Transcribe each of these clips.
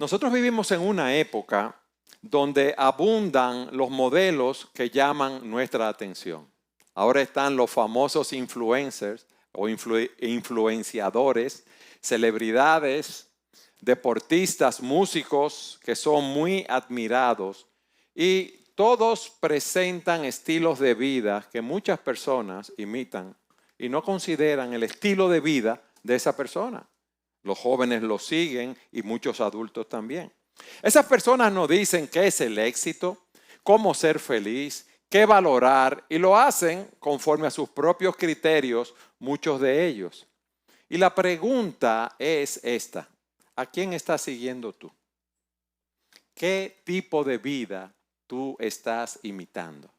Nosotros vivimos en una época donde abundan los modelos que llaman nuestra atención. Ahora están los famosos influencers o influenciadores, celebridades, deportistas, músicos que son muy admirados y todos presentan estilos de vida que muchas personas imitan y no consideran el estilo de vida de esa persona. Los jóvenes lo siguen y muchos adultos también. Esas personas nos dicen qué es el éxito, cómo ser feliz, qué valorar y lo hacen conforme a sus propios criterios, muchos de ellos. Y la pregunta es esta: ¿a quién estás siguiendo tú? ¿Qué tipo de vida tú estás imitando?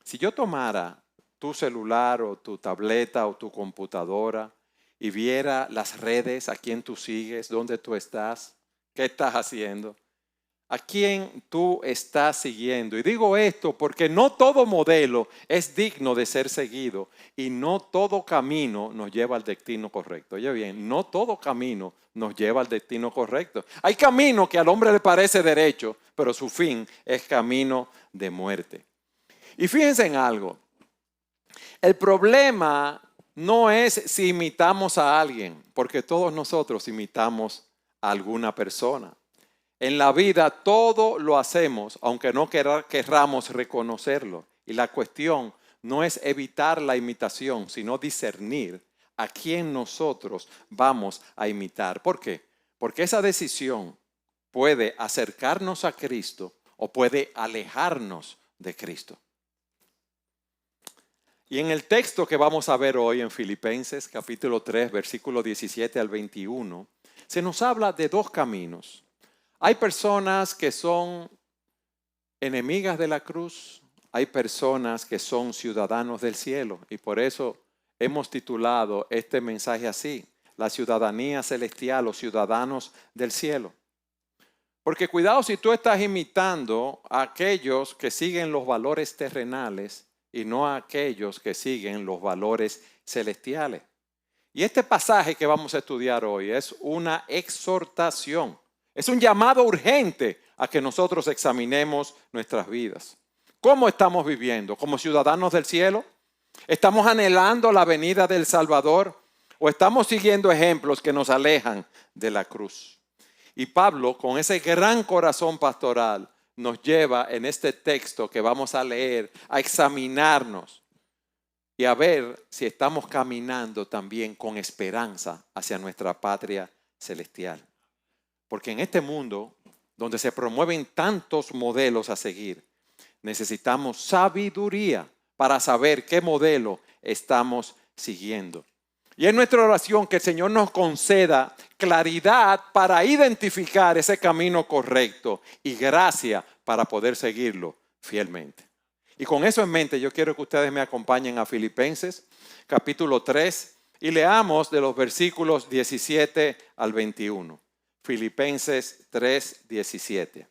Si yo tomara tu celular o tu tableta o tu computadora y viera las redes, a quién tú sigues, dónde tú estás, qué estás haciendo, a quién tú estás siguiendo. Y digo esto porque no todo modelo es digno de ser seguido y no todo camino nos lleva al destino correcto. Oye bien, no todo camino nos lleva al destino correcto. Hay camino que al hombre le parece derecho, pero su fin es camino de muerte. Y fíjense en algo, el problema no es si imitamos a alguien, porque todos nosotros imitamos a alguna persona. En la vida todo lo hacemos, aunque no querramos reconocerlo. Y la cuestión no es evitar la imitación, sino discernir a quién nosotros vamos a imitar. ¿Por qué? Porque esa decisión puede acercarnos a Cristo o puede alejarnos de Cristo. Y en el texto que vamos a ver hoy en Filipenses capítulo 3, versículo 17 al 21, se nos habla de dos caminos. Hay personas que son enemigas de la cruz, hay personas que son ciudadanos del cielo y por eso hemos titulado este mensaje así: la ciudadanía celestial o ciudadanos del cielo. Porque cuidado si tú estás imitando a aquellos que siguen los valores terrenales y no a aquellos que siguen los valores celestiales. Y este pasaje que vamos a estudiar hoy es una exhortación, es un llamado urgente a que nosotros examinemos nuestras vidas. ¿Cómo estamos viviendo? ¿Como ciudadanos del cielo? ¿Estamos anhelando la venida del Salvador? ¿O estamos siguiendo ejemplos que nos alejan de la cruz? Y Pablo, con ese gran corazón pastoral, nos lleva en este texto que vamos a leer a examinarnos y a ver si estamos caminando también con esperanza hacia nuestra patria celestial. Porque en este mundo, donde se promueven tantos modelos a seguir, necesitamos sabiduría para saber qué modelo estamos siguiendo. Y es nuestra oración que el Señor nos conceda claridad para identificar ese camino correcto y gracia para poder seguirlo fielmente. Y con eso en mente, yo quiero que ustedes me acompañen a Filipenses capítulo 3 y leamos de los versículos 17 al 21. Filipenses 3, 17.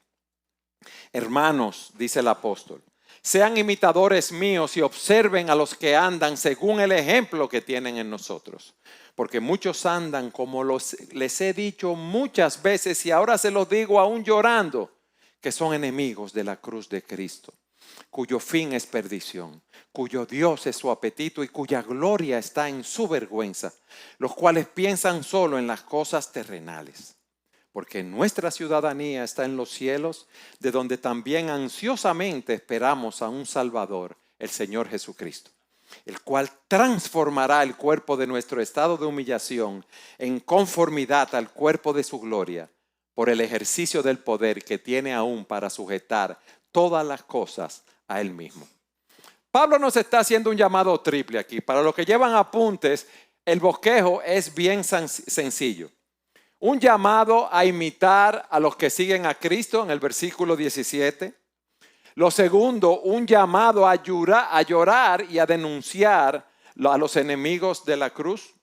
Hermanos, dice el apóstol, sean imitadores míos y observen a los que andan según el ejemplo que tienen en nosotros. Porque muchos andan como les he dicho muchas veces y ahora se los digo aún llorando, que son enemigos de la cruz de Cristo, cuyo fin es perdición, cuyo Dios es su apetito y cuya gloria está en su vergüenza, los cuales piensan solo en las cosas terrenales. Porque nuestra ciudadanía está en los cielos, de donde también ansiosamente esperamos a un Salvador, el Señor Jesucristo, el cual transformará el cuerpo de nuestro estado de humillación en conformidad al cuerpo de su gloria, por el ejercicio del poder que tiene aún para sujetar todas las cosas a Él mismo. Pablo nos está haciendo un llamado triple aquí. Para los que llevan apuntes, el bosquejo es bien sencillo. Un llamado a imitar a los que siguen a Cristo en el versículo 17. Lo segundo, un llamado a llorar y a denunciar a los enemigos de la cruz.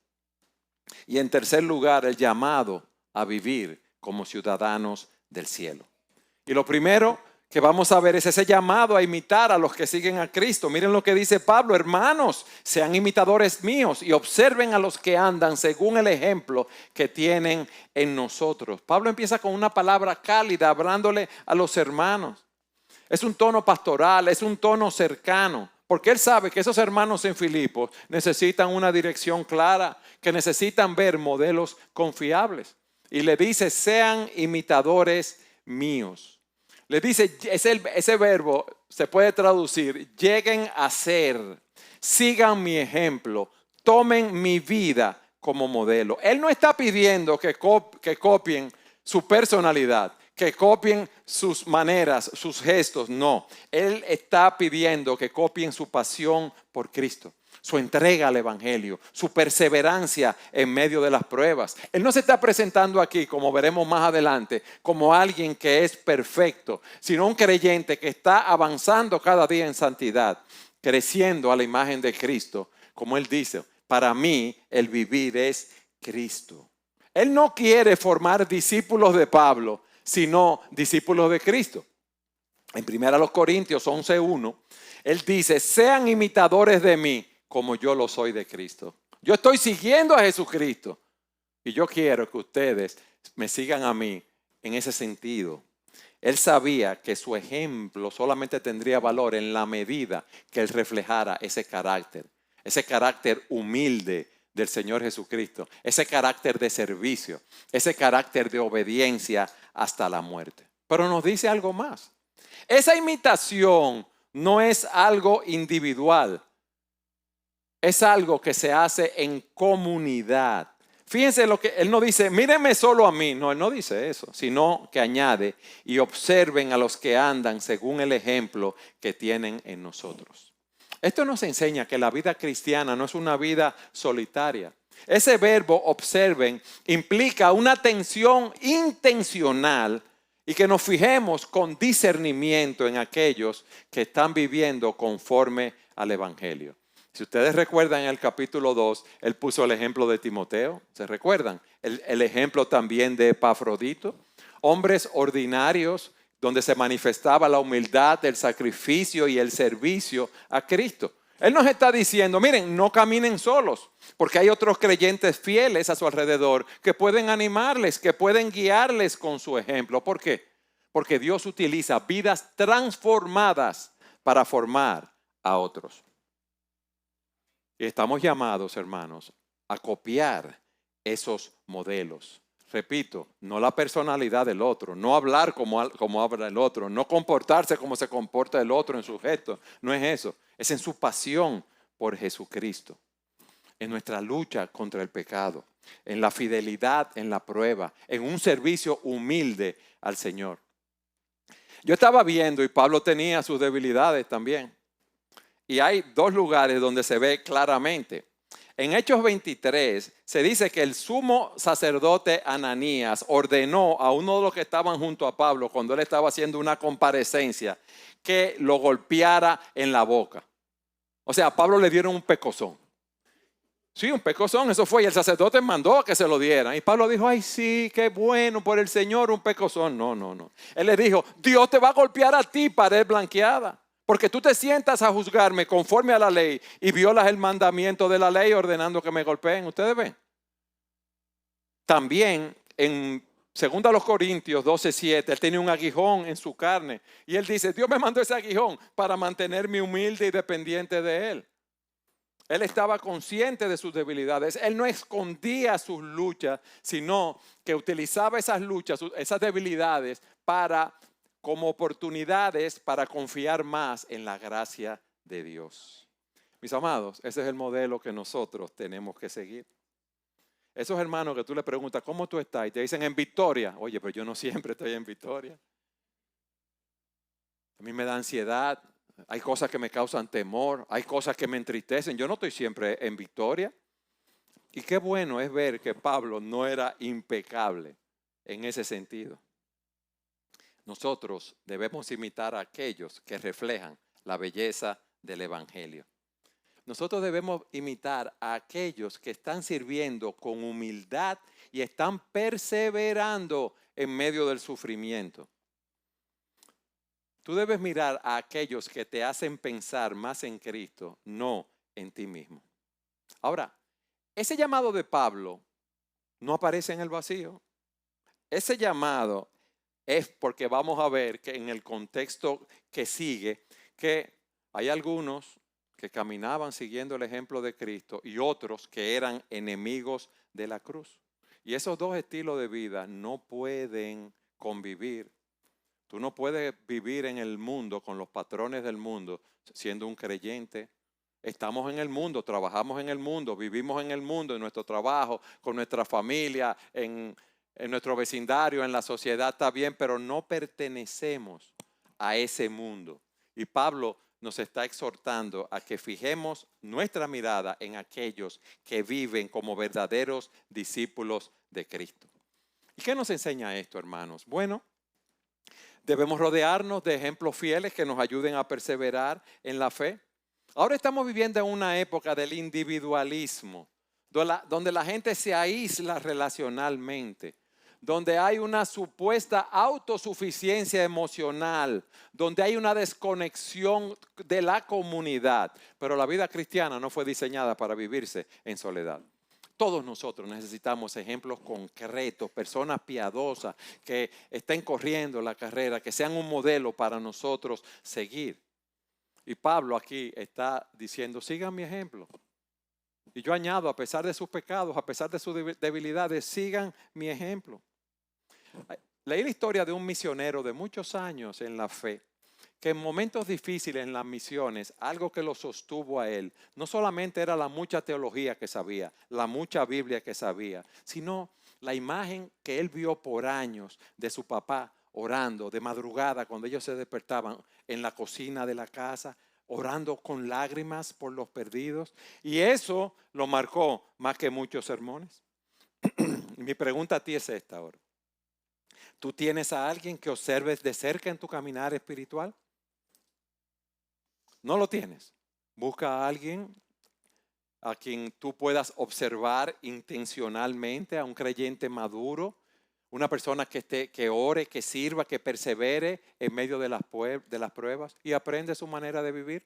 Y en tercer lugar, el llamado a vivir como ciudadanos del cielo. Y lo primero que vamos a ver es ese llamado a imitar a los que siguen a Cristo. Miren lo que dice Pablo: hermanos, sean imitadores míos y observen a los que andan según el ejemplo que tienen en nosotros. Pablo empieza con una palabra cálida, hablándole a los hermanos. Es un tono pastoral, es un tono cercano, porque él sabe que esos hermanos en Filipos necesitan una dirección clara, que necesitan ver modelos confiables. Y le dice: sean imitadores míos. Le dice, ese verbo se puede traducir: lleguen a ser, sigan mi ejemplo, tomen mi vida como modelo. Él no está pidiendo que copien su personalidad, que copien sus maneras, sus gestos. No, Él está pidiendo que copien su pasión por Cristo, su entrega al evangelio, su perseverancia en medio de las pruebas. Él no se está presentando aquí, como veremos más adelante, como alguien que es perfecto, sino un creyente que está avanzando cada día en santidad, creciendo a la imagen de Cristo. Como él dice: para mí el vivir es Cristo. Él no quiere formar discípulos de Pablo, sino discípulos de Cristo. En 1 Corintios 11:1, él dice: sean imitadores de mí como yo lo soy de Cristo. Yo estoy siguiendo a Jesucristo y yo quiero que ustedes me sigan a mí en ese sentido. Él sabía que su ejemplo solamente tendría valor en la medida que él reflejara ese carácter humilde del Señor Jesucristo, ese carácter de servicio, ese carácter de obediencia hasta la muerte. Pero nos dice algo más. Esa imitación no es algo individual, es algo que se hace en comunidad. Fíjense lo que él no dice: mírenme solo a mí. No, él no dice eso, sino que añade: y observen a los que andan según el ejemplo que tienen en nosotros. Esto nos enseña que la vida cristiana no es una vida solitaria. Ese verbo observen implica una atención intencional y que nos fijemos con discernimiento en aquellos que están viviendo conforme al evangelio. Si ustedes recuerdan, en el capítulo 2, él puso el ejemplo de Timoteo. ¿Se recuerdan? El ejemplo también de Epafrodito. Hombres ordinarios donde se manifestaba la humildad, el sacrificio y el servicio a Cristo. Él nos está diciendo: miren, no caminen solos, porque hay otros creyentes fieles a su alrededor que pueden animarles, que pueden guiarles con su ejemplo. ¿Por qué? Porque Dios utiliza vidas transformadas para formar a otros. Y estamos llamados, hermanos, a copiar esos modelos. Repito, no la personalidad del otro, no hablar como habla el otro, no comportarse como se comporta el otro en su gesto. No es eso, es en su pasión por Jesucristo, en nuestra lucha contra el pecado, en la fidelidad en la prueba, en un servicio humilde al Señor. Yo estaba viendo y Pablo tenía sus debilidades también. Y hay dos lugares donde se ve claramente. En Hechos 23 se dice que el sumo sacerdote Ananías ordenó a uno de los que estaban junto a Pablo, cuando él estaba haciendo una comparecencia, que lo golpeara en la boca. O sea, a Pablo le dieron un pecozón. Sí, un pecozón, eso fue. Y el sacerdote mandó a que se lo dieran. Y Pablo dijo: ay, sí, qué bueno, por el Señor, un pecozón. No. Él le dijo: Dios te va a golpear a ti, pared blanqueada, porque tú te sientas a juzgarme conforme a la ley y violas el mandamiento de la ley ordenando que me golpeen. ¿Ustedes ven? También en 2 Corintios 12:7, él tenía un aguijón en su carne. Y él dice: Dios me mandó ese aguijón para mantenerme humilde y dependiente de Él. Él estaba consciente de sus debilidades. Él no escondía sus luchas, sino que utilizaba esas luchas, esas debilidades, como oportunidades para confiar más en la gracia de Dios. Mis amados, ese es el modelo que nosotros tenemos que seguir. Esos hermanos que tú le preguntas: ¿cómo tú estás? Y te dicen: en victoria. Oye, pero yo no siempre estoy en victoria. A mí me da ansiedad. Hay cosas que me causan temor, hay cosas que me entristecen. Yo no estoy siempre en victoria. Y qué bueno es ver que Pablo no era impecable en ese sentido. Nosotros debemos imitar a aquellos que reflejan la belleza del evangelio. Nosotros debemos imitar a aquellos que están sirviendo con humildad y están perseverando en medio del sufrimiento. Tú debes mirar a aquellos que te hacen pensar más en Cristo, no en ti mismo. Ahora, ese llamado de Pablo no aparece en el vacío. Ese llamado es porque vamos a ver que en el contexto que sigue, que hay algunos que caminaban siguiendo el ejemplo de Cristo y otros que eran enemigos de la cruz. Y esos dos estilos de vida no pueden convivir. Tú no puedes vivir en el mundo con los patrones del mundo siendo un creyente. Estamos en el mundo, trabajamos en el mundo, vivimos en el mundo, en nuestro trabajo, con nuestra familia, en nuestro vecindario, en la sociedad está bien, pero no pertenecemos a ese mundo. Y Pablo nos está exhortando a que fijemos nuestra mirada en aquellos que viven como verdaderos discípulos de Cristo. ¿Y qué nos enseña esto, hermanos? Bueno, debemos rodearnos de ejemplos fieles que nos ayuden a perseverar en la fe. Ahora estamos viviendo en una época del individualismo, donde la gente se aísla relacionalmente, donde hay una supuesta autosuficiencia emocional, donde hay una desconexión de la comunidad. Pero la vida cristiana no fue diseñada para vivirse en soledad. Todos nosotros necesitamos ejemplos concretos, personas piadosas que estén corriendo la carrera, que sean un modelo para nosotros seguir. Y Pablo aquí está diciendo, sigan mi ejemplo. Y yo añado, a pesar de sus pecados, a pesar de sus debilidades, sigan mi ejemplo. Leí la historia de un misionero de muchos años en la fe, que en momentos difíciles en las misiones, algo que lo sostuvo a él, no solamente era la mucha teología que sabía, la mucha Biblia que sabía, sino la imagen que él vio por años de su papá orando de madrugada cuando ellos se despertaban en la cocina de la casa, orando con lágrimas por los perdidos. Y eso lo marcó más que muchos sermones. Mi pregunta a ti es esta ahora. ¿Tú tienes a alguien que observes de cerca en tu caminar espiritual? ¿No lo tienes? Busca a alguien a quien tú puedas observar intencionalmente, a un creyente maduro, una persona que ore, que sirva, que persevere en medio de las pruebas y aprende su manera de vivir.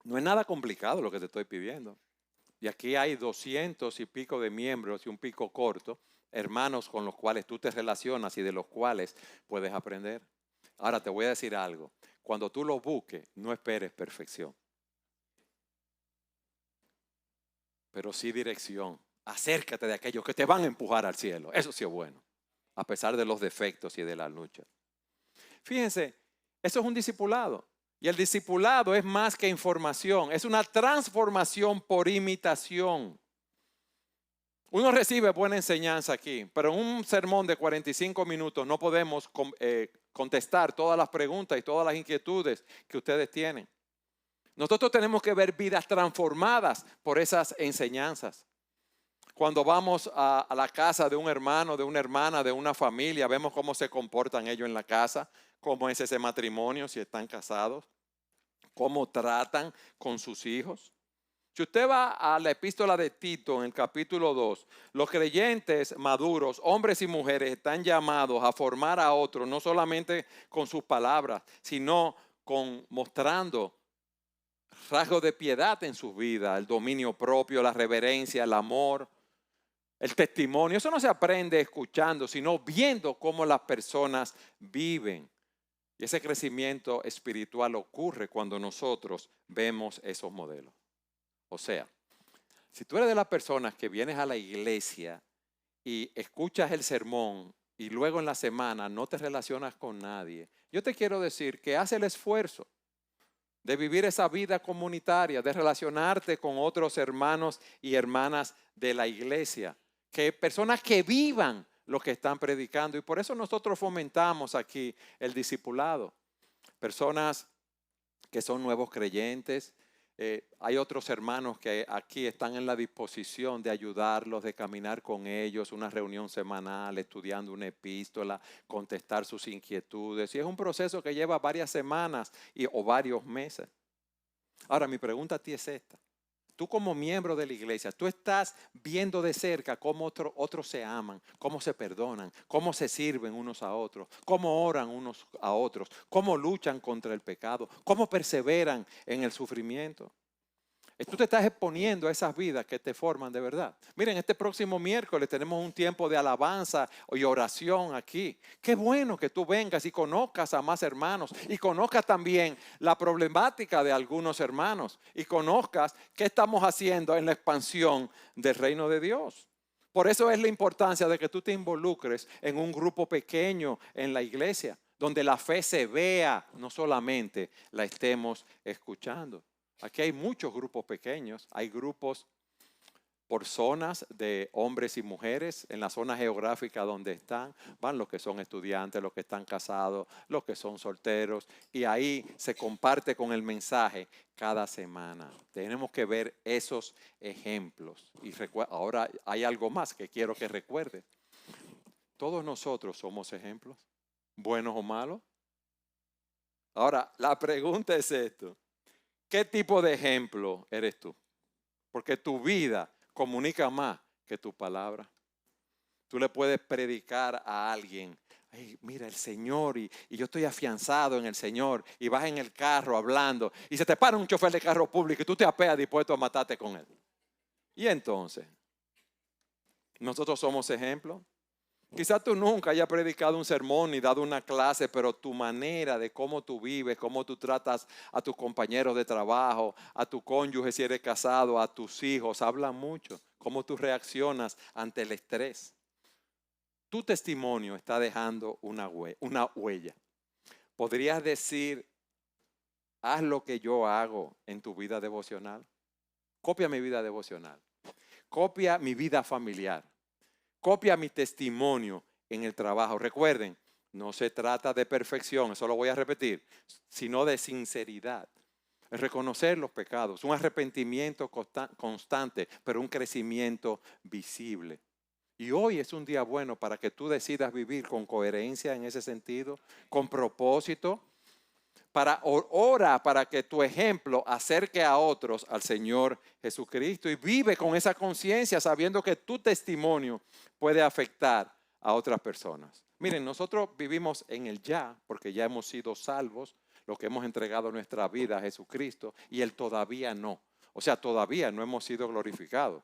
No es nada complicado lo que te estoy pidiendo. Y aquí hay 200 y pico de miembros y un pico corto, hermanos con los cuales tú te relacionas y de los cuales puedes aprender. Ahora te voy a decir algo. Cuando tú lo busques, no esperes perfección, pero sí dirección. Acércate de aquellos que te van a empujar al cielo. Eso sí es bueno, a pesar de los defectos y de la lucha. Fíjense, eso es un discipulado. Y el discipulado es más que información, es una transformación por imitación. Uno recibe buena enseñanza aquí, pero en un sermón de 45 minutos no podemos contestar todas las preguntas y todas las inquietudes que ustedes tienen. Nosotros tenemos que ver vidas transformadas por esas enseñanzas. Cuando vamos a la casa de un hermano, de una hermana, de una familia, vemos cómo se comportan ellos en la casa, cómo es ese matrimonio, si están casados, cómo tratan con sus hijos. Si usted va a la epístola de Tito en el capítulo 2, los creyentes maduros, hombres y mujeres, están llamados a formar a otros, no solamente con sus palabras, sino mostrando rasgos de piedad en sus vidas, el dominio propio, la reverencia, el amor, el testimonio. Eso no se aprende escuchando, sino viendo cómo las personas viven. Y ese crecimiento espiritual ocurre cuando nosotros vemos esos modelos. O sea, si tú eres de las personas que vienes a la iglesia y escuchas el sermón y luego en la semana no te relacionas con nadie, yo te quiero decir que haz el esfuerzo de vivir esa vida comunitaria, de relacionarte con otros hermanos y hermanas de la iglesia, que personas que vivan lo que están predicando. Y por eso nosotros fomentamos aquí el discipulado. Personas que son nuevos creyentes. Hay otros hermanos que aquí están en la disposición de ayudarlos, de caminar con ellos, una reunión semanal, estudiando una epístola, contestar sus inquietudes. Y es un proceso que lleva varias semanas o varios meses. Ahora, mi pregunta a ti es esta. Tú como miembro de la iglesia, tú estás viendo de cerca cómo otros se aman, cómo se perdonan, cómo se sirven unos a otros, cómo oran unos a otros, cómo luchan contra el pecado, cómo perseveran en el sufrimiento. Tú te estás exponiendo a esas vidas que te forman de verdad. Miren, este próximo miércoles tenemos un tiempo de alabanza y oración aquí. Qué bueno que tú vengas y conozcas a más hermanos y conozcas también la problemática de algunos hermanos y conozcas qué estamos haciendo en la expansión del reino de Dios. Por eso es la importancia de que tú te involucres en un grupo pequeño en la iglesia, donde la fe se vea, no solamente la estemos escuchando. Aquí hay muchos grupos pequeños, hay grupos por zonas de hombres y mujeres en la zona geográfica donde están, van los que son estudiantes, los que están casados, los que son solteros, y ahí se comparte con el mensaje cada semana. Tenemos que ver esos ejemplos. Y ahora hay algo más que quiero que recuerde. Todos nosotros somos ejemplos, buenos o malos. Ahora, la pregunta es esto. ¿Qué tipo de ejemplo eres tú? Porque tu vida comunica más que tu palabra. Tú le puedes predicar a alguien, hey, mira el Señor y yo estoy afianzado en el Señor, y vas en el carro hablando y se te para un chofer de carro público y tú te apeas dispuesto a matarte con él. Y entonces, nosotros somos ejemplos. Quizás tú nunca hayas predicado un sermón ni dado una clase, pero tu manera de cómo tú vives, cómo tú tratas a tus compañeros de trabajo, a tu cónyuge si eres casado, a tus hijos, habla mucho. Cómo tú reaccionas ante el estrés. Tu testimonio está dejando una huella. ¿Podrías decir, haz lo que yo hago en tu vida devocional? Copia mi vida devocional. Copia mi vida familiar. Copia mi testimonio en el trabajo. Recuerden, no se trata de perfección, eso lo voy a repetir, sino de sinceridad. Reconocer los pecados, un arrepentimiento constante, pero un crecimiento visible. Y hoy es un día bueno para que tú decidas vivir con coherencia en ese sentido, con propósito. Ora para que tu ejemplo acerque a otros al Señor Jesucristo y vive con esa conciencia sabiendo que tu testimonio puede afectar a otras personas. Miren, nosotros vivimos en el ya porque ya hemos sido salvos, los que hemos entregado nuestra vida a Jesucristo, y el todavía no. O sea, todavía no hemos sido glorificados.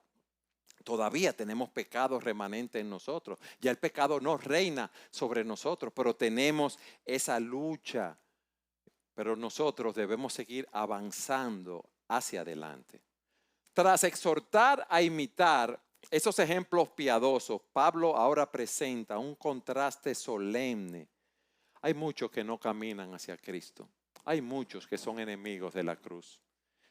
Todavía tenemos pecado remanente en nosotros. Ya el pecado no reina sobre nosotros, pero tenemos esa lucha. Pero nosotros debemos seguir avanzando hacia adelante. Tras exhortar a imitar esos ejemplos piadosos, Pablo ahora presenta un contraste solemne. Hay muchos que no caminan hacia Cristo. Hay muchos que son enemigos de la cruz.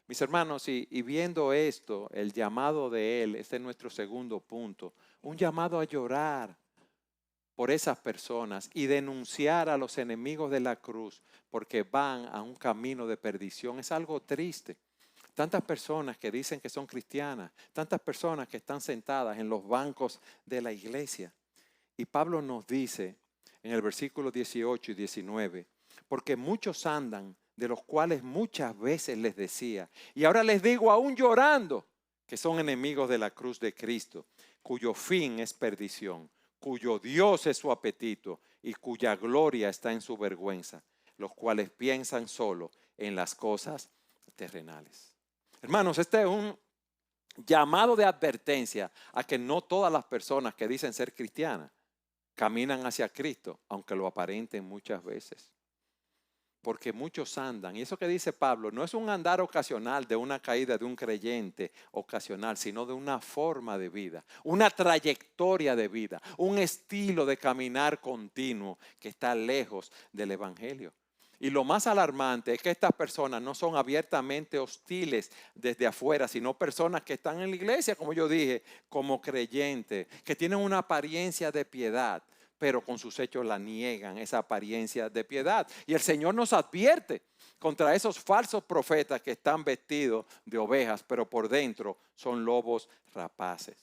Mis hermanos, y viendo esto, el llamado de él, este es nuestro segundo punto, un llamado a llorar por esas personas y denunciar a los enemigos de la cruz porque van a un camino de perdición. Es algo triste. Tantas personas que dicen que son cristianas, tantas personas que están sentadas en los bancos de la iglesia. Y Pablo nos dice en el versículo 18 y 19, porque muchos andan, de los cuales muchas veces les decía, y ahora les digo aún llorando, que son enemigos de la cruz de Cristo, cuyo fin es perdición, cuyo Dios es su apetito y cuya gloria está en su vergüenza, los cuales piensan solo en las cosas terrenales. Hermanos, este es un llamado de advertencia a que no todas las personas que dicen ser cristianas caminan hacia Cristo, aunque lo aparenten muchas veces. Porque muchos andan, y eso que dice Pablo, no es un andar ocasional de una caída de un creyente ocasional, sino de una forma de vida, una trayectoria de vida, un estilo de caminar continuo que está lejos del evangelio. Y lo más alarmante es que estas personas no son abiertamente hostiles desde afuera, sino personas que están en la iglesia, como yo dije, como creyentes, que tienen una apariencia de piedad, pero con sus hechos la niegan, esa apariencia de piedad. Y el Señor nos advierte contra esos falsos profetas que están vestidos de ovejas, pero por dentro son lobos rapaces.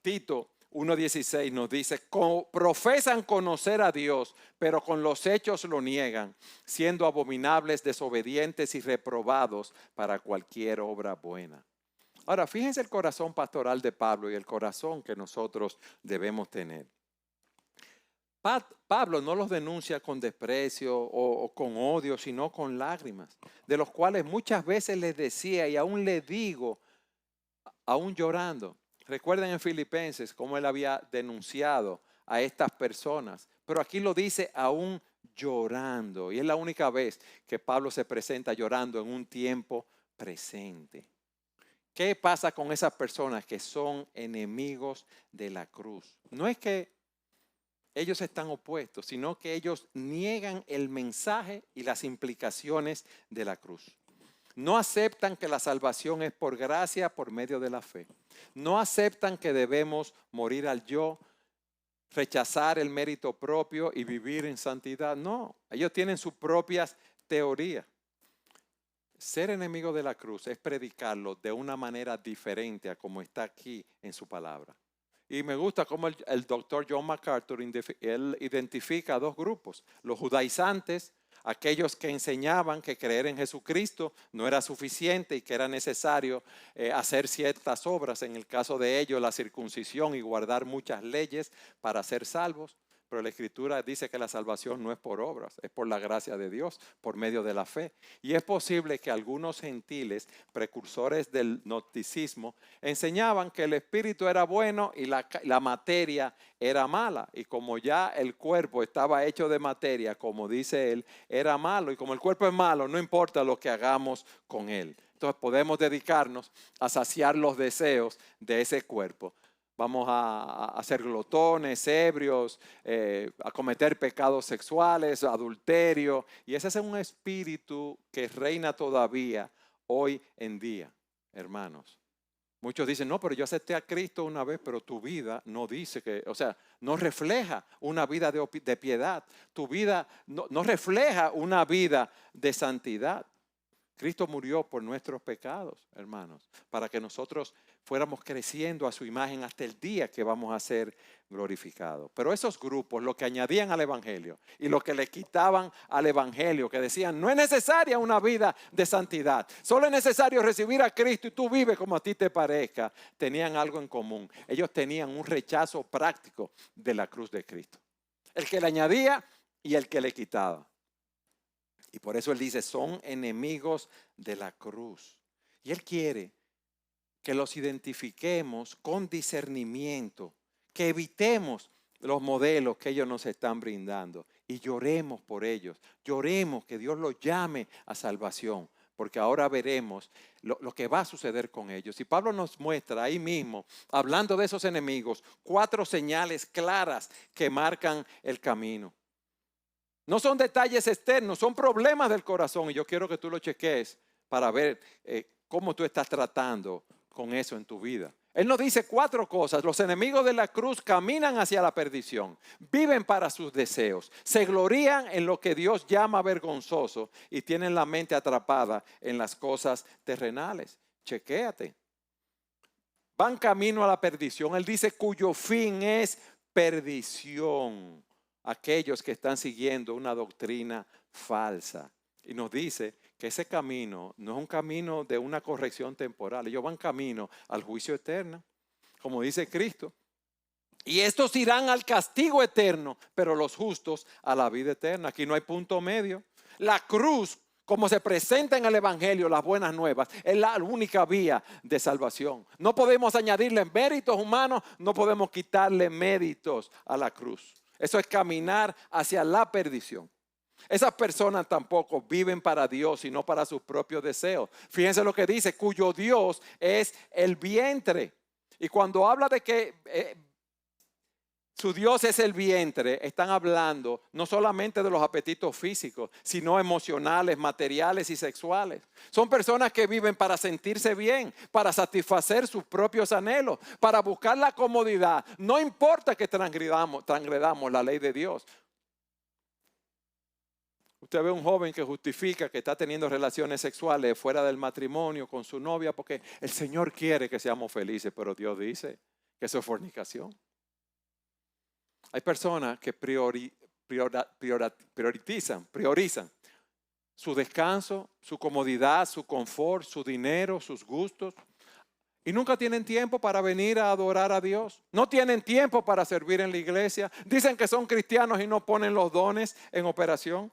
Tito 1:16 nos dice, profesan conocer a Dios, pero con los hechos lo niegan, siendo abominables, desobedientes y reprobados para cualquier obra buena. Ahora, fíjense el corazón pastoral de Pablo y el corazón que nosotros debemos tener. Pablo no los denuncia con desprecio o con odio, sino con lágrimas, de los cuales muchas veces les decía y aún le digo, aún llorando. Recuerden en Filipenses cómo él había denunciado a estas personas, pero aquí lo dice aún llorando, y es la única vez que Pablo se presenta llorando en un tiempo presente. ¿Qué pasa con esas personas que son enemigos de la cruz? No es que ellos están opuestos, sino que ellos niegan el mensaje y las implicaciones de la cruz. No aceptan que la salvación es por gracia, por medio de la fe. No aceptan que debemos morir al yo, rechazar el mérito propio y vivir en santidad. No, ellos tienen sus propias teorías. Ser enemigo de la cruz es predicarlo de una manera diferente a como está aquí en su palabra. Y me gusta cómo el doctor John MacArthur él identifica dos grupos: los judaizantes, aquellos que enseñaban que creer en Jesucristo no era suficiente y que era necesario hacer ciertas obras, en el caso de ellos la circuncisión y guardar muchas leyes para ser salvos. Pero la Escritura dice que la salvación no es por obras, es por la gracia de Dios, por medio de la fe. Y es posible que algunos gentiles, precursores del gnosticismo, enseñaban que el espíritu era bueno y la materia era mala. Y como ya el cuerpo estaba hecho de materia, como dice él, era malo. Y como el cuerpo es malo, no importa lo que hagamos con él. Entonces podemos dedicarnos a saciar los deseos de ese cuerpo. Vamos a ser glotones, ebrios, a cometer pecados sexuales, adulterio. Y ese es un espíritu que reina todavía hoy en día, hermanos. Muchos dicen, no, pero yo acepté a Cristo una vez, pero tu vida no dice que, o sea, no refleja una vida de piedad. Tu vida no refleja una vida de santidad. Cristo murió por nuestros pecados, hermanos, para que nosotros fuéramos creciendo a su imagen hasta el día que vamos a ser glorificados. Pero esos grupos, lo que añadían al evangelio y lo que le quitaban al evangelio, que decían, no es necesaria una vida de santidad, solo es necesario recibir a Cristo y tú vives como a ti te parezca, tenían algo en común. Ellos tenían un rechazo práctico de la cruz de Cristo. El que le añadía y el que le quitaba. Y por eso él dice, son enemigos de la cruz. Y él quiere que los identifiquemos con discernimiento, que evitemos los modelos que ellos nos están brindando y lloremos por ellos. Lloremos que Dios los llame a salvación, porque ahora veremos lo que va a suceder con ellos. Y Pablo nos muestra ahí mismo, hablando de esos enemigos, 4 señales claras que marcan el camino. No son detalles externos, son problemas del corazón. Y yo quiero que tú lo cheques para ver cómo tú estás tratando con eso en tu vida. Él nos dice 4 cosas. Los enemigos de la cruz caminan hacia la perdición, viven para sus deseos, se glorían en lo que Dios llama vergonzoso y tienen la mente atrapada en las cosas terrenales. Chequéate. Van camino a la perdición. Él dice cuyo fin es perdición. Aquellos que están siguiendo una doctrina falsa. Y nos dice que ese camino no es un camino de una corrección temporal. Ellos van camino al juicio eterno, como dice Cristo. Y estos irán al castigo eterno, pero los justos a la vida eterna. Aquí no hay punto medio. La cruz, como se presenta en el evangelio, las buenas nuevas, es la única vía de salvación. No podemos añadirle méritos humanos, no podemos quitarle méritos a la cruz. Eso es caminar hacia la perdición. Esas personas tampoco viven para Dios, sino para sus propios deseos. Fíjense lo que dice, cuyo Dios es el vientre. Y cuando habla de que su Dios es el vientre, están hablando no solamente de los apetitos físicos, sino emocionales, materiales y sexuales. Son personas que viven para sentirse bien, para satisfacer sus propios anhelos, para buscar la comodidad. No importa que transgredamos la ley de Dios. Usted ve un joven que justifica que está teniendo relaciones sexuales fuera del matrimonio con su novia porque el Señor quiere que seamos felices, pero Dios dice que eso es fornicación. Hay personas que priorizan su descanso, su comodidad, su confort, su dinero, sus gustos. Y nunca tienen tiempo para venir a adorar a Dios. No tienen tiempo para servir en la iglesia. Dicen que son cristianos y no ponen los dones en operación.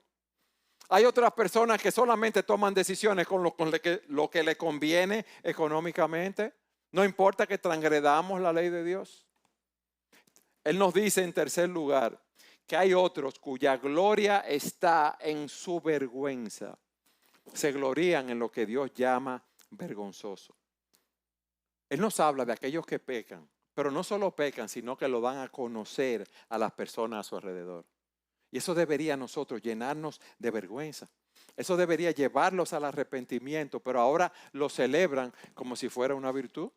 Hay otras personas que solamente toman decisiones con lo que le conviene económicamente. No importa que transgredamos la ley de Dios. Él nos dice en tercer lugar que hay otros cuya gloria está en su vergüenza. Se glorían en lo que Dios llama vergonzoso. Él nos habla de aquellos que pecan, pero no solo pecan, sino que lo dan a conocer a las personas a su alrededor. Y eso debería a nosotros llenarnos de vergüenza. Eso debería llevarlos al arrepentimiento, pero ahora lo celebran como si fuera una virtud.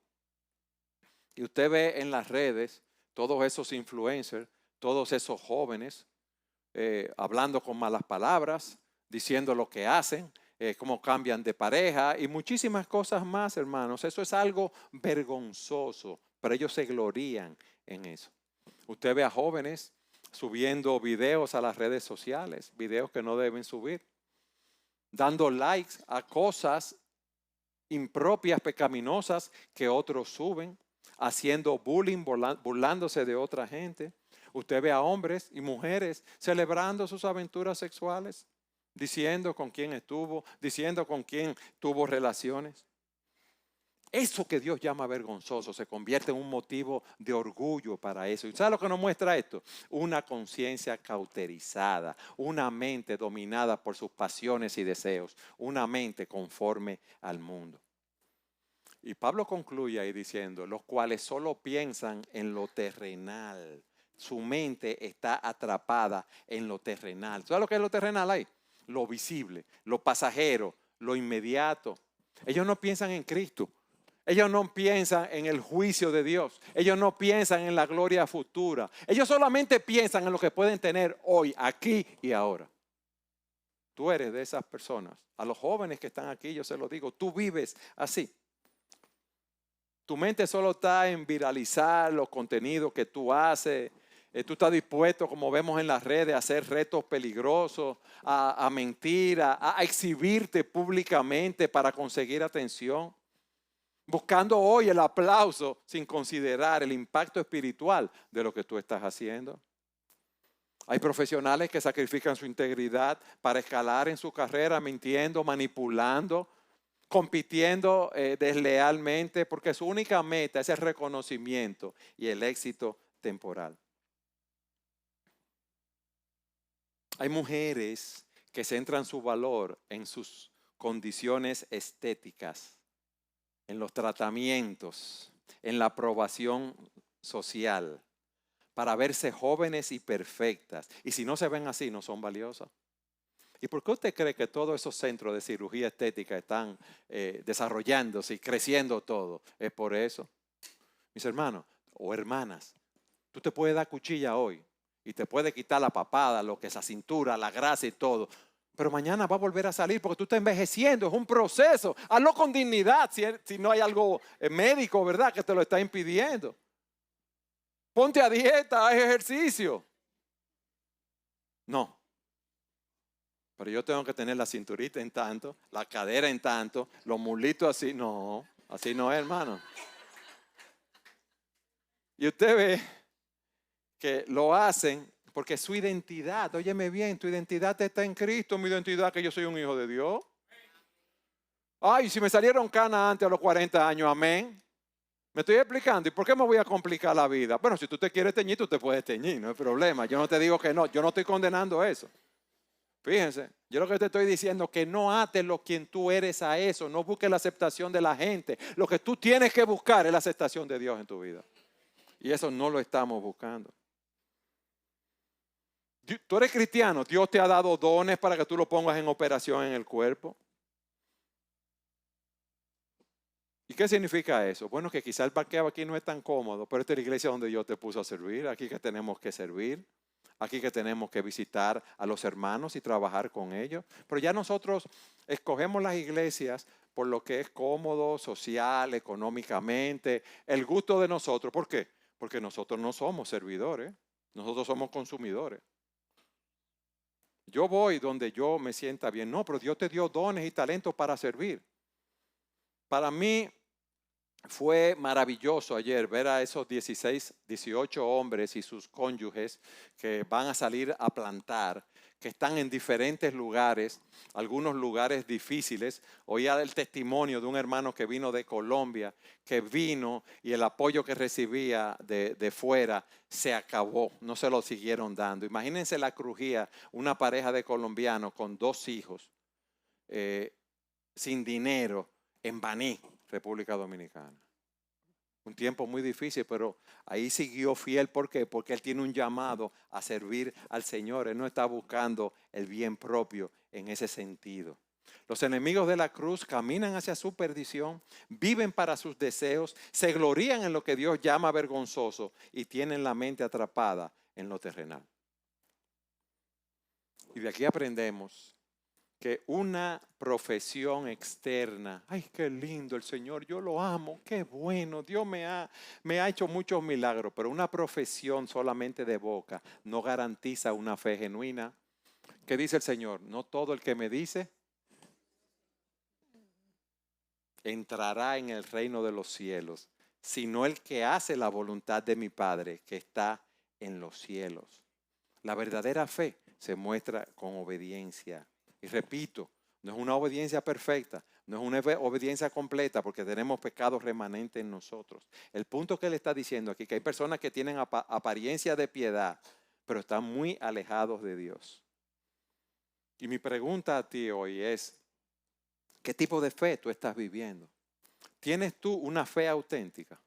Y usted ve en las redes todos esos influencers, todos esos jóvenes hablando con malas palabras, diciendo lo que hacen, cómo cambian de pareja y muchísimas cosas más, hermanos. Eso es algo vergonzoso, pero ellos se glorían en eso. Usted ve a jóvenes subiendo videos a las redes sociales, videos que no deben subir, dando likes a cosas impropias, pecaminosas que otros suben, haciendo bullying, burlándose de otra gente. Usted ve a hombres y mujeres celebrando sus aventuras sexuales, diciendo con quién estuvo, diciendo con quién tuvo relaciones. Eso que Dios llama vergonzoso se convierte en un motivo de orgullo para eso. ¿Y sabe lo que nos muestra esto? Una conciencia cauterizada, una mente dominada por sus pasiones y deseos, una mente conforme al mundo. Y Pablo concluye ahí diciendo, los cuales solo piensan en lo terrenal. Su mente está atrapada en lo terrenal. ¿Sabes lo que es lo terrenal ahí? Lo visible, lo pasajero, lo inmediato. Ellos no piensan en Cristo. Ellos no piensan en el juicio de Dios. Ellos no piensan en la gloria futura. Ellos solamente piensan en lo que pueden tener hoy, aquí y ahora. Tú eres de esas personas. A los jóvenes que están aquí, yo se lo digo, tú vives así. Tu mente solo está en viralizar los contenidos que tú haces. Tú estás dispuesto, como vemos en las redes, a hacer retos peligrosos, a mentir, a exhibirte públicamente para conseguir atención. Buscando hoy el aplauso sin considerar el impacto espiritual de lo que tú estás haciendo. Hay profesionales que sacrifican su integridad para escalar en su carrera mintiendo, manipulando, compitiendo deslealmente porque su única meta es el reconocimiento y el éxito temporal. Hay mujeres que centran su valor en sus condiciones estéticas, en los tratamientos, en la aprobación social, para verse jóvenes y perfectas. Y si no se ven así, no son valiosas. ¿Y por qué usted cree que todos esos centros de cirugía estética están desarrollándose y creciendo todo? Es por eso. Mis hermanos o hermanas, tú te puedes dar cuchilla hoy y te puedes quitar la papada, lo que es la cintura, la grasa y todo. Pero mañana va a volver a salir porque tú estás envejeciendo, es un proceso. Hazlo con dignidad si no hay algo médico, ¿verdad?, que te lo está impidiendo. Ponte a dieta, haz ejercicio. No. Pero yo tengo que tener la cinturita en tanto, la cadera en tanto, los muslitos así. No, así no es, hermano. Y usted ve que lo hacen porque su identidad, óyeme bien, tu identidad está en Cristo, mi identidad que yo soy un hijo de Dios. Ay, si me salieron canas antes a los 40 años, amén. Me estoy explicando, ¿y por qué me voy a complicar la vida? Bueno, si tú te quieres teñir, tú te puedes teñir, no hay problema. Yo no te digo que no, yo no estoy condenando eso. Fíjense, yo lo que te estoy diciendo es que no ates lo quien tú eres a eso, no busques la aceptación de la gente. Lo que tú tienes que buscar es la aceptación de Dios en tu vida. Y eso no lo estamos buscando. Tú eres cristiano, Dios te ha dado dones para que tú lo pongas en operación en el cuerpo. ¿Y qué significa eso? Bueno, que quizá el parqueo aquí no es tan cómodo, pero esta es la iglesia donde Dios te puso a servir, aquí que tenemos que servir. Aquí que tenemos que visitar a los hermanos y trabajar con ellos. Pero ya nosotros escogemos las iglesias por lo que es cómodo, social, económicamente, el gusto de nosotros. ¿Por qué? Porque nosotros no somos servidores. Nosotros somos consumidores. Yo voy donde yo me sienta bien. No, pero Dios te dio dones y talentos para servir. Para mí fue maravilloso ayer ver a esos 16, 18 hombres y sus cónyuges que van a salir a plantar, que están en diferentes lugares, algunos lugares difíciles. Oía el testimonio de un hermano que vino de Colombia, que vino y el apoyo que recibía de fuera se acabó, no se lo siguieron dando. Imagínense la crujía, una pareja de colombianos con 2 hijos, sin dinero, en Baní, República Dominicana. Un tiempo muy difícil, pero ahí siguió fiel. ¿Por qué? Porque él tiene un llamado a servir al Señor. Él no está buscando el bien propio en ese sentido. Los enemigos de la cruz caminan hacia su perdición, viven para sus deseos, se glorían en lo que Dios llama vergonzoso y tienen la mente atrapada en lo terrenal. Y de aquí aprendemos que una profesión externa, ay, qué lindo el Señor, yo lo amo, qué bueno, Dios me ha hecho muchos milagros, pero una profesión solamente de boca no garantiza una fe genuina. ¿Qué dice el Señor? No todo el que me dice entrará en el reino de los cielos, sino el que hace la voluntad de mi Padre que está en los cielos. La verdadera fe se muestra con obediencia. Y repito, no es una obediencia perfecta, no es una obediencia completa porque tenemos pecados remanentes en nosotros. El punto que él está diciendo aquí, que hay personas que tienen apariencia de piedad, pero están muy alejados de Dios. Y mi pregunta a ti hoy es, ¿qué tipo de fe tú estás viviendo? ¿Tienes tú una fe auténtica?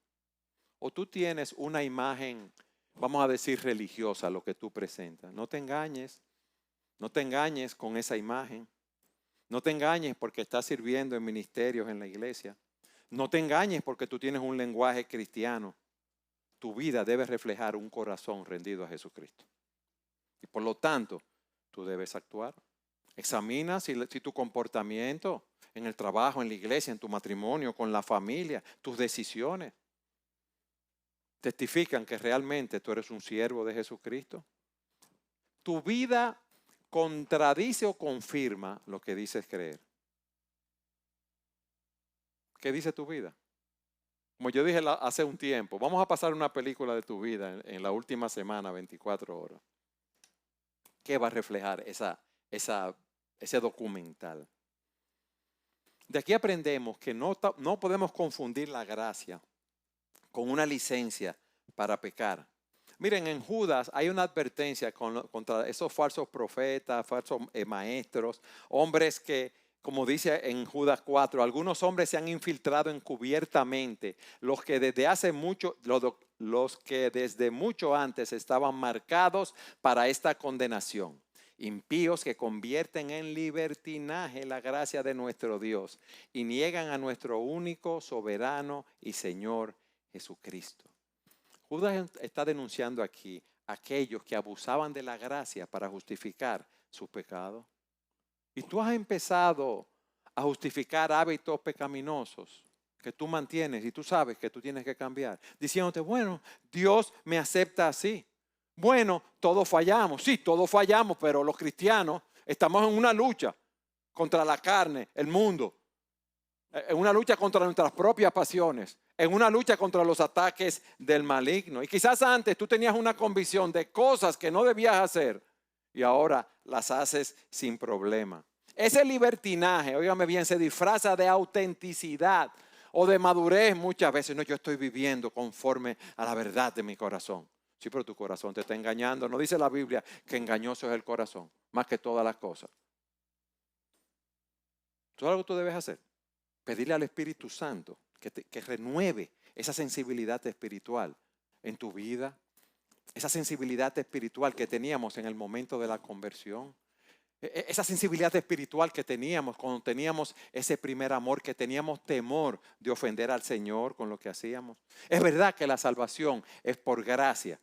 ¿O tú tienes una imagen, vamos a decir, religiosa, lo que tú presentas? No te engañes. No te engañes con esa imagen. No te engañes porque estás sirviendo en ministerios en la iglesia. No te engañes porque tú tienes un lenguaje cristiano. Tu vida debe reflejar un corazón rendido a Jesucristo. Y por lo tanto, tú debes actuar. Examina si tu comportamiento en el trabajo, en la iglesia, en tu matrimonio, con la familia, tus decisiones, testifican que realmente tú eres un siervo de Jesucristo. Tu vida contradice o confirma lo que dices creer. ¿Qué dice tu vida? Como yo dije hace un tiempo, vamos a pasar una película de tu vida en la última semana, 24 horas. ¿Qué va a reflejar ese documental? De aquí aprendemos que no podemos confundir la gracia con una licencia para pecar. Miren, en Judas hay una advertencia contra esos falsos profetas, falsos maestros, hombres que, como dice en Judas 4, algunos hombres se han infiltrado encubiertamente, los que desde mucho antes estaban marcados para esta condenación. Impíos que convierten en libertinaje la gracia de nuestro Dios y niegan a nuestro único, soberano y Señor Jesucristo. Judas está denunciando aquí a aquellos que abusaban de la gracia para justificar sus pecados. Y tú has empezado a justificar hábitos pecaminosos que tú mantienes y tú sabes que tú tienes que cambiar, diciéndote, bueno, Dios me acepta así. Bueno, todos fallamos, sí, todos fallamos, pero los cristianos estamos en una lucha contra la carne, el mundo, en una lucha contra nuestras propias pasiones, en una lucha contra los ataques del maligno. Y quizás antes tú tenías una convicción de cosas que no debías hacer y ahora las haces sin problema. Ese libertinaje, óigame bien, se disfraza de autenticidad o de madurez muchas veces. No, yo estoy viviendo conforme a la verdad de mi corazón. Sí, pero tu corazón te está engañando. No dice la Biblia que engañoso es el corazón, más que todas las cosas. ¿Tú algo tú debes hacer? Pedirle al Espíritu Santo que renueve esa sensibilidad espiritual en tu vida, esa sensibilidad espiritual que teníamos en el momento de la conversión, esa sensibilidad espiritual que teníamos cuando teníamos ese primer amor, que teníamos temor de ofender al Señor con lo que hacíamos. Es verdad que la salvación es por gracia,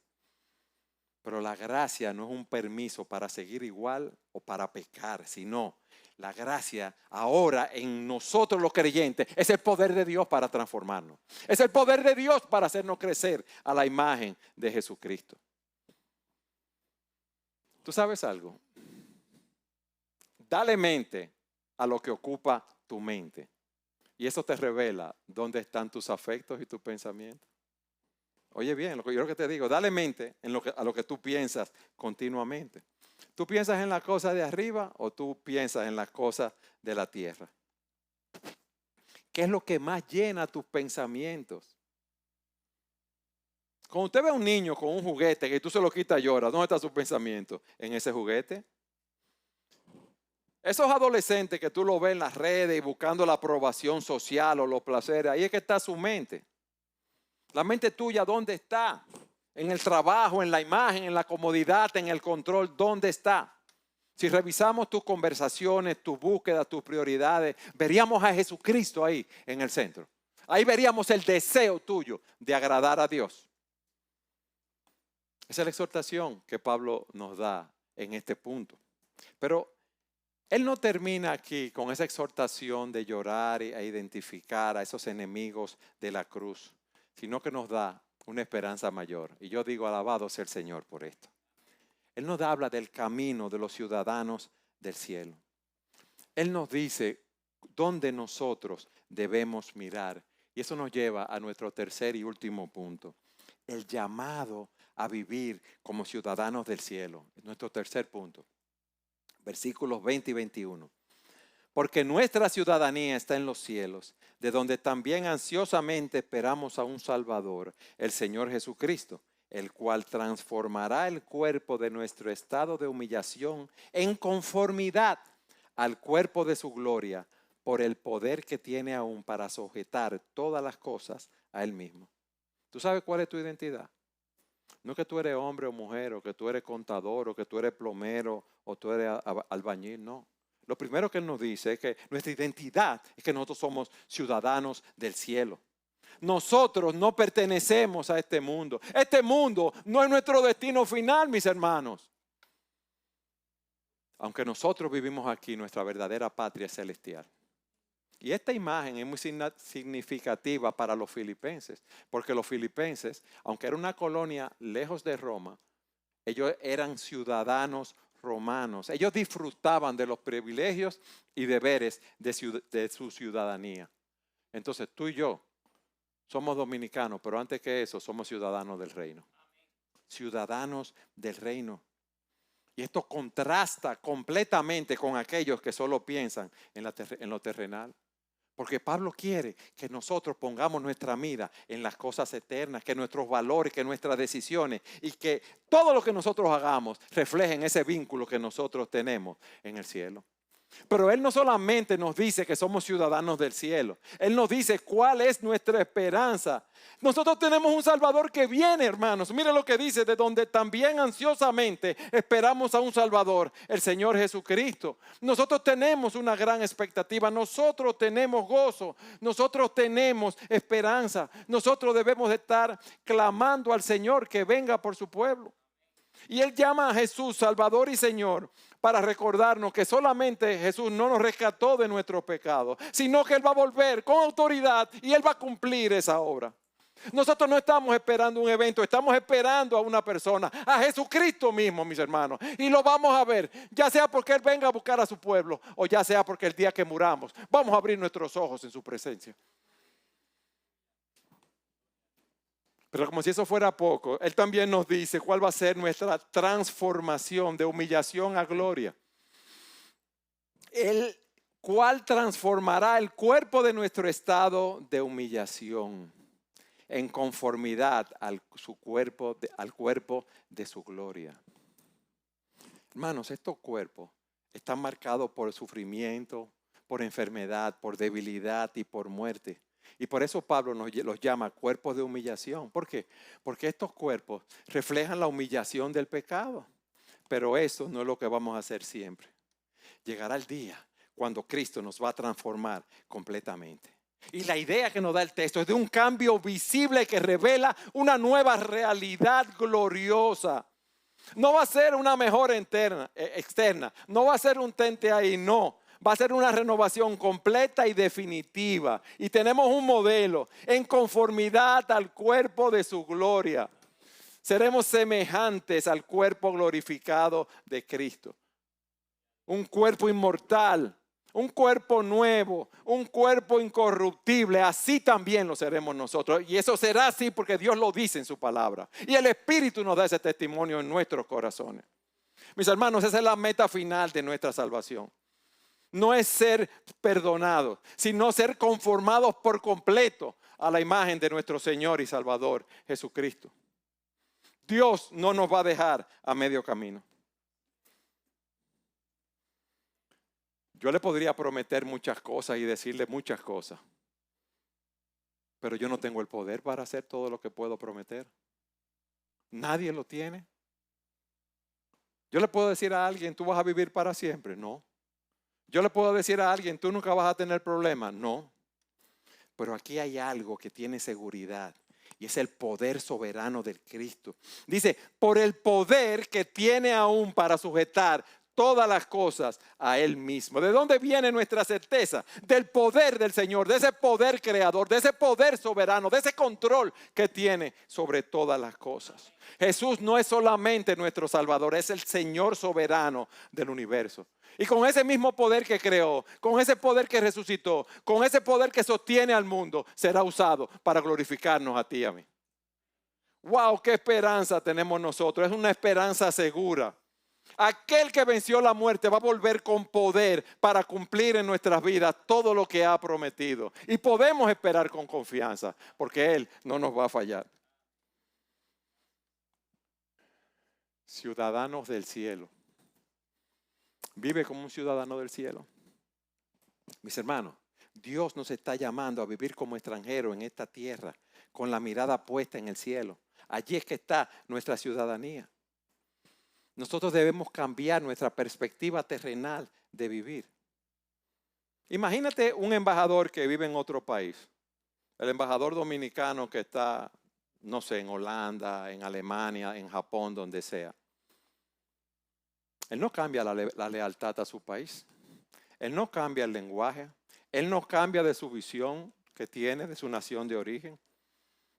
pero la gracia no es un permiso para seguir igual o para pecar, sino la gracia ahora en nosotros los creyentes es el poder de Dios para transformarnos. Es el poder de Dios para hacernos crecer a la imagen de Jesucristo. ¿Tú sabes algo? Dale mente a lo que ocupa tu mente. Y eso te revela dónde están tus afectos y tus pensamientos. Oye bien, yo lo que te digo, dale mente a lo que tú piensas continuamente. ¿Tú piensas en las cosas de arriba o tú piensas en las cosas de la tierra? ¿Qué es lo que más llena tus pensamientos? Cuando usted ve a un niño con un juguete que tú se lo quitas y lloras, ¿dónde está su pensamiento? ¿En ese juguete? Esos adolescentes que tú lo ves en las redes y buscando la aprobación social o los placeres, ahí es que está su mente. La mente tuya, ¿dónde está? En el trabajo, en la imagen, en la comodidad, en el control, ¿dónde está? Si revisamos tus conversaciones, tus búsquedas, tus prioridades, veríamos a Jesucristo ahí en el centro. Ahí veríamos el deseo tuyo de agradar a Dios. Esa es la exhortación que Pablo nos da en este punto. Pero él no termina aquí con esa exhortación de llorar e identificar a esos enemigos de la cruz, sino que nos da una esperanza mayor. Y yo digo, alabado sea el Señor por esto. Él nos habla del camino de los ciudadanos del cielo. Él nos dice dónde nosotros debemos mirar. Y eso nos lleva a nuestro tercer y último punto. El llamado a vivir como ciudadanos del cielo. Es nuestro tercer punto. Versículos 20 y 21. Porque nuestra ciudadanía está en los cielos, de donde también ansiosamente esperamos a un Salvador, el Señor Jesucristo, el cual transformará el cuerpo de nuestro estado de humillación en conformidad al cuerpo de su gloria, por el poder que tiene aún para sujetar todas las cosas a Él mismo. ¿Tú sabes cuál es tu identidad? No es que tú eres hombre o mujer, o que tú eres contador, o que tú eres plomero, o tú eres albañil, no. Lo primero que Él nos dice es que nuestra identidad es que nosotros somos ciudadanos del cielo. Nosotros no pertenecemos a este mundo. Este mundo no es nuestro destino final, mis hermanos. Aunque nosotros vivimos aquí, nuestra verdadera patria es celestial. Y esta imagen es muy significativa para los filipenses, porque los filipenses, aunque era una colonia lejos de Roma, ellos eran ciudadanos romanos. Ellos disfrutaban de los privilegios y deberes de su ciudadanía. Entonces tú y yo somos dominicanos, pero antes que eso somos ciudadanos del reino. Ciudadanos del reino. Y esto contrasta completamente con aquellos que solo piensan en lo terrenal. Porque Pablo quiere que nosotros pongamos nuestra mira en las cosas eternas, que nuestros valores, que nuestras decisiones y que todo lo que nosotros hagamos reflejen ese vínculo que nosotros tenemos en el cielo. Pero Él no solamente nos dice que somos ciudadanos del cielo, Él nos dice cuál es nuestra esperanza. Nosotros tenemos un Salvador que viene, hermanos. Mire lo que dice, de donde también ansiosamente esperamos a un Salvador, el Señor Jesucristo. Nosotros tenemos una gran expectativa, nosotros tenemos gozo, nosotros tenemos esperanza. Nosotros debemos de estar clamando al Señor que venga por su pueblo. Y Él llama a Jesús Salvador y Señor para recordarnos que solamente Jesús no nos rescató de nuestros pecados, sino que Él va a volver con autoridad y Él va a cumplir esa obra. Nosotros no estamos esperando un evento, estamos esperando a una persona, a Jesucristo mismo, mis hermanos. Y lo vamos a ver, ya sea porque Él venga a buscar a su pueblo o ya sea porque el día que muramos vamos a abrir nuestros ojos en su presencia. Pero como si eso fuera poco, Él también nos dice cuál va a ser nuestra transformación de humillación a gloria. El cual transformará el cuerpo de nuestro estado de humillación en conformidad al cuerpo de su gloria. Hermanos, estos cuerpos están marcados por sufrimiento, por enfermedad, por debilidad y por muerte. Y por eso Pablo los llama cuerpos de humillación. ¿Por qué? Porque estos cuerpos reflejan la humillación del pecado. Pero eso no es lo que vamos a hacer siempre. Llegará el día cuando Cristo nos va a transformar completamente. Y la idea que nos da el texto es de un cambio visible que revela una nueva realidad gloriosa. No va a ser una mejora externa, no va a ser un tente ahí, no. Va a ser una renovación completa y definitiva. Y tenemos un modelo en conformidad al cuerpo de su gloria. Seremos semejantes al cuerpo glorificado de Cristo. Un cuerpo inmortal, un cuerpo nuevo, un cuerpo incorruptible. Así también lo seremos nosotros. Y eso será así porque Dios lo dice en su palabra. Y el Espíritu nos da ese testimonio en nuestros corazones. Mis hermanos, esa es la meta final de nuestra salvación. No es ser perdonados, sino ser conformados por completo a la imagen de nuestro Señor y Salvador Jesucristo. Dios no nos va a dejar a medio camino. Yo le podría prometer muchas cosas y decirle muchas cosas, pero yo no tengo el poder para hacer todo lo que puedo prometer. Nadie lo tiene. Yo le puedo decir a alguien, tú vas a vivir para siempre. No. Yo le puedo decir a alguien, tú nunca vas a tener problemas. No. Pero aquí hay algo que tiene seguridad. Y es el poder soberano del Cristo. Dice, por el poder que tiene aún para sujetar todas las cosas a Él mismo. ¿De dónde viene nuestra certeza? Del poder del Señor, de ese poder creador, de ese poder soberano, de ese control que tiene sobre todas las cosas. Jesús no es solamente nuestro Salvador, es el Señor soberano del universo. Y con ese mismo poder que creó, con ese poder que resucitó, con ese poder que sostiene al mundo, será usado para glorificarnos a ti y a mí. ¡Wow! ¡Qué esperanza tenemos nosotros! Es una esperanza segura. Aquel que venció la muerte va a volver con poder para cumplir en nuestras vidas todo lo que ha prometido. Y podemos esperar con confianza, porque Él no nos va a fallar. Ciudadanos del cielo. Vive como un ciudadano del cielo. Mis hermanos, Dios nos está llamando a vivir como extranjeros en esta tierra, con la mirada puesta en el cielo. Allí es que está nuestra ciudadanía. Nosotros debemos cambiar nuestra perspectiva terrenal de vivir. Imagínate un embajador que vive en otro país. El embajador dominicano que está, no sé, en Holanda, en Alemania, en Japón, donde sea. Él no cambia la lealtad a su país. Él no cambia el lenguaje. Él no cambia de su visión que tiene, de su nación de origen.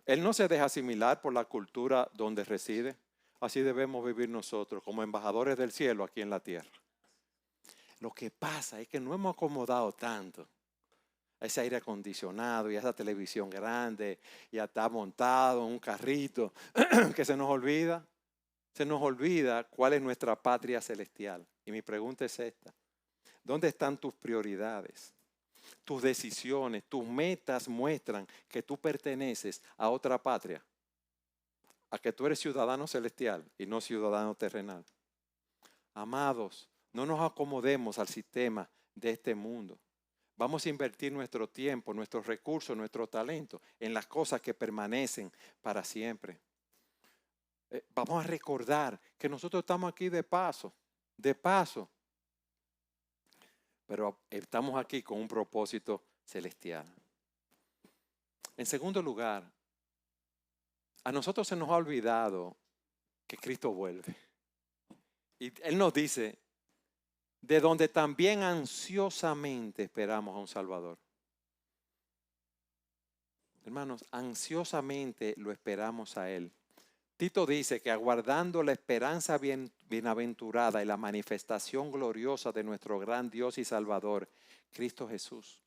Él no se deja asimilar por la cultura donde reside. Así debemos vivir nosotros como embajadores del cielo aquí en la tierra. Lo que pasa es que no hemos acomodado tanto a ese aire acondicionado y a esa televisión grande y a estar montado en un carrito que se nos olvida cuál es nuestra patria celestial. Y mi pregunta es esta: ¿dónde están tus prioridades? Tus decisiones, tus metas muestran que tú perteneces a otra patria, a que tú eres ciudadano celestial y no ciudadano terrenal. Amados, no nos acomodemos al sistema de este mundo. Vamos a invertir nuestro tiempo, nuestros recursos, nuestro talento en las cosas que permanecen para siempre. Vamos a recordar que nosotros estamos aquí de paso, pero estamos aquí con un propósito celestial. En segundo lugar, a nosotros se nos ha olvidado que Cristo vuelve. Y Él nos dice, de donde también ansiosamente esperamos a un Salvador. Hermanos, ansiosamente lo esperamos a Él. Tito dice que aguardando la esperanza bienaventurada y la manifestación gloriosa de nuestro gran Dios y Salvador, Cristo Jesús.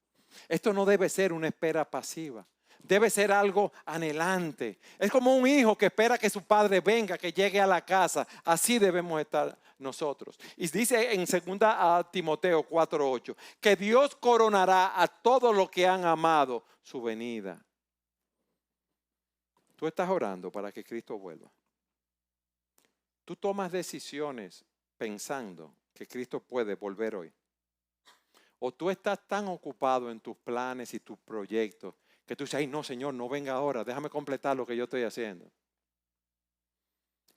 Esto no debe ser una espera pasiva. Debe ser algo anhelante. Es como un hijo que espera que su padre venga, que llegue a la casa. Así debemos estar nosotros. Y dice en 2 Timoteo 4:8 que Dios coronará a todos los que han amado su venida. Tú estás orando para que Cristo vuelva. Tú tomas decisiones pensando que Cristo puede volver hoy. O tú estás tan ocupado en tus planes y tus proyectos que tú dices, ay no Señor, no venga ahora, déjame completar lo que yo estoy haciendo.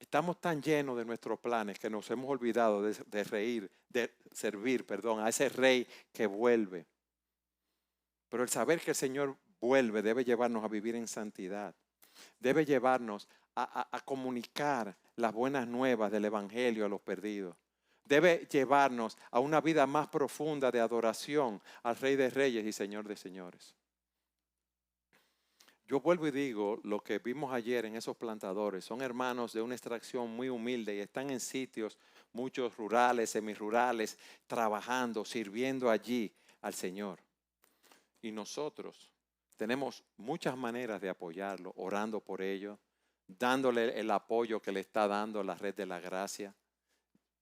Estamos tan llenos de nuestros planes que nos hemos olvidado de servir a ese Rey que vuelve. Pero el saber que el Señor vuelve debe llevarnos a vivir en santidad. Debe llevarnos a comunicar las buenas nuevas del Evangelio a los perdidos. Debe llevarnos a una vida más profunda de adoración al Rey de Reyes y Señor de Señores. yo vuelvo y digo, lo que vimos ayer en esos plantadores son hermanos de una extracción muy humilde y están en sitios, muchos rurales, semirurales, trabajando, sirviendo allí al Señor. Y nosotros tenemos muchas maneras de apoyarlo, orando por ellos, dándole el apoyo que le está dando la red de la gracia,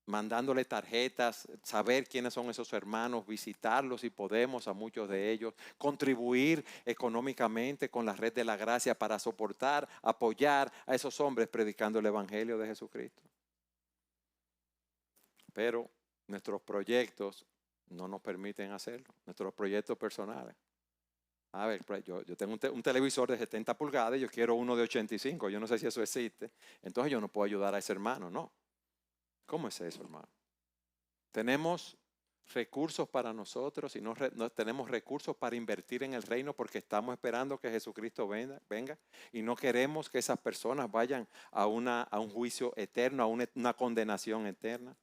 mandándole tarjetas, saber quiénes son esos hermanos, visitarlos si podemos a muchos de ellos, contribuir económicamente con la red de la gracia para soportar, apoyar a esos hombres predicando el Evangelio de Jesucristo. Pero nuestros proyectos no nos permiten hacerlo, nuestros proyectos personales. A ver, yo tengo un televisor de 70 pulgadas y yo quiero uno de 85, yo no sé si eso existe, entonces yo no puedo ayudar a ese hermano, no. ¿Cómo es eso, hermano? Tenemos recursos para nosotros y no tenemos recursos para invertir en el reino porque estamos esperando que Jesucristo venga y no queremos que esas personas vayan a un juicio eterno, a una condenación eterna.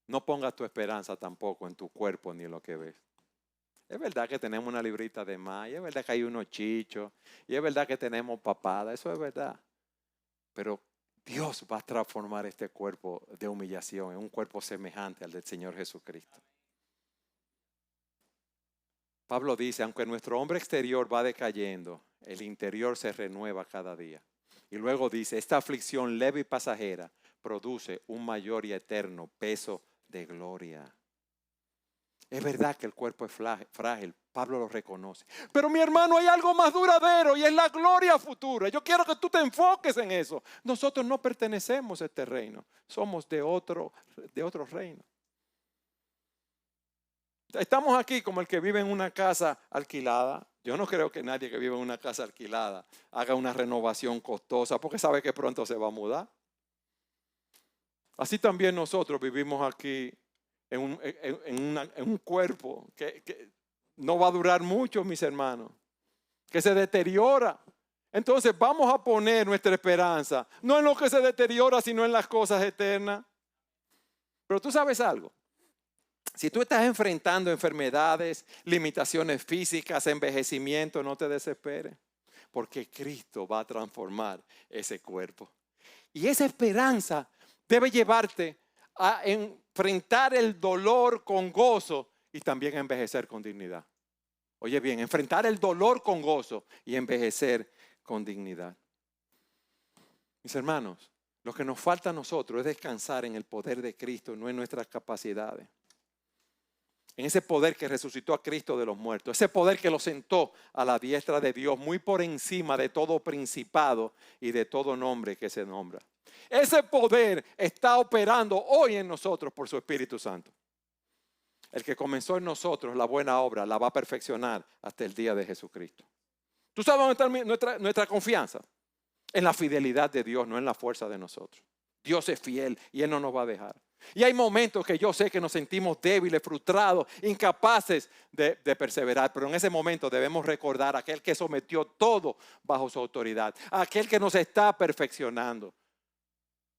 No pongas tu esperanza tampoco en tu cuerpo ni en lo que ves. Es verdad que tenemos una librita de más, y es verdad que hay unos chichos, y es verdad que tenemos papada, eso es verdad. Pero Dios va a transformar este cuerpo de humillación en un cuerpo semejante al del Señor Jesucristo. Pablo dice, aunque nuestro hombre exterior va decayendo, el interior se renueva cada día. Y luego dice, esta aflicción leve y pasajera produce un mayor y eterno peso de gloria. Es verdad que el cuerpo es frágil, Pablo lo reconoce. Pero mi hermano, hay algo más duradero y es la gloria futura. Yo quiero que tú te enfoques en eso. Nosotros no pertenecemos a este reino, somos de otro reino. Estamos aquí como el que vive en una casa alquilada. Yo no creo que nadie que vive en una casa alquilada haga una renovación costosa porque sabe que pronto se va a mudar. Así también nosotros vivimos aquí en un cuerpo que no va a durar mucho, mis hermanos, que se deteriora. Entonces vamos a poner nuestra esperanza, no en lo que se deteriora, sino en las cosas eternas. Pero tú sabes algo, si tú estás enfrentando enfermedades, limitaciones físicas, envejecimiento, no te desesperes, porque Cristo va a transformar ese cuerpo. Y esa esperanza debe llevarte a enfrentar el dolor con gozo y también a envejecer con dignidad. Oye bien, enfrentar el dolor con gozo y envejecer con dignidad. Mis hermanos, lo que nos falta a nosotros es descansar en el poder de Cristo, no en nuestras capacidades. En ese poder que resucitó a Cristo de los muertos, ese poder que lo sentó a la diestra de Dios, muy por encima de todo principado y de todo nombre que se nombra. Ese poder está operando hoy en nosotros por su Espíritu Santo. El que comenzó en nosotros la buena obra la va a perfeccionar hasta el día de Jesucristo. ¿Tú sabes dónde está nuestra confianza? En la fidelidad de Dios, no en la fuerza de nosotros. Dios es fiel y Él no nos va a dejar. Y hay momentos que yo sé que nos sentimos débiles, frustrados, incapaces de perseverar, pero en ese momento debemos recordar a aquel que sometió todo bajo su autoridad, a aquel que nos está perfeccionando.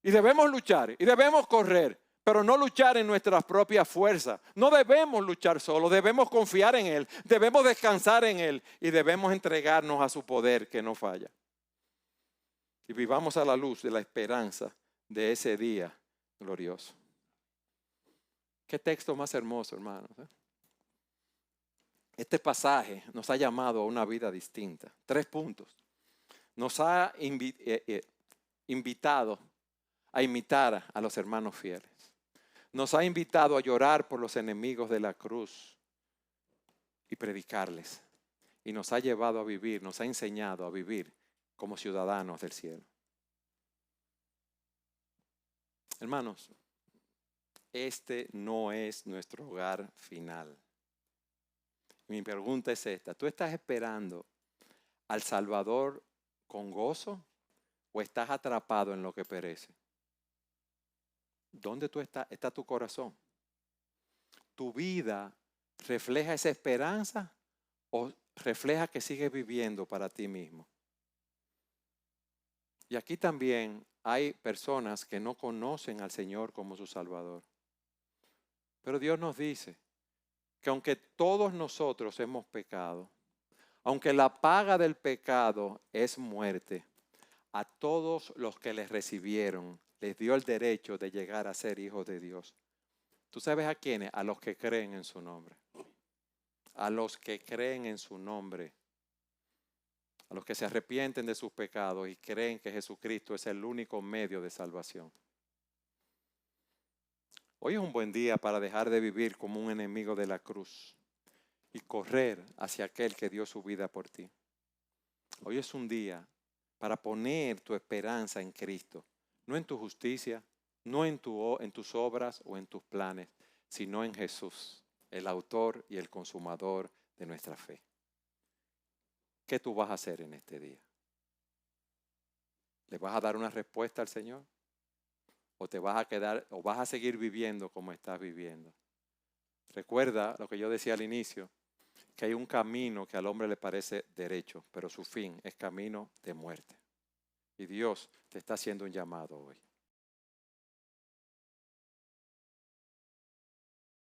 Y debemos luchar y debemos correr, pero no luchar en nuestras propias fuerzas. No debemos luchar solos, debemos confiar en Él, debemos descansar en Él y debemos entregarnos a su poder que no falla. Y vivamos a la luz de la esperanza de ese día glorioso. Qué texto más hermoso, hermanos. Este pasaje nos ha llamado a una vida distinta. 3 puntos. Nos ha invitado a imitar a los hermanos fieles. Nos ha invitado a llorar por los enemigos de la cruz y predicarles. Y nos ha llevado a vivir, nos ha enseñado a vivir como ciudadanos del cielo. Hermanos, este no es nuestro hogar final. Mi pregunta es esta: ¿tú estás esperando al Salvador con gozo o estás atrapado en lo que perece? ¿Dónde tú estás? ¿Está tu corazón? ¿Tu vida refleja esa esperanza o refleja que sigues viviendo para ti mismo? Y aquí también hay personas que no conocen al Señor como su Salvador. Pero Dios nos dice que aunque todos nosotros hemos pecado, aunque la paga del pecado es muerte, a todos los que les recibieron les dio el derecho de llegar a ser hijos de Dios. ¿Tú sabes a quiénes? A los que creen en su nombre. A los que creen en su nombre. A los que se arrepienten de sus pecados y creen que Jesucristo es el único medio de salvación. Hoy es un buen día para dejar de vivir como un enemigo de la cruz y correr hacia aquel que dio su vida por ti. Hoy es un día para poner tu esperanza en Cristo, no en tu justicia, no en tus obras o en tus planes, sino en Jesús, el autor y el consumador de nuestra fe. ¿Qué tú vas a hacer en este día? ¿Le vas a dar una respuesta al Señor? ¿O te vas a quedar o vas a seguir viviendo como estás viviendo? Recuerda lo que yo decía al inicio, que hay un camino que al hombre le parece derecho, pero su fin es camino de muerte. Y Dios te está haciendo un llamado hoy.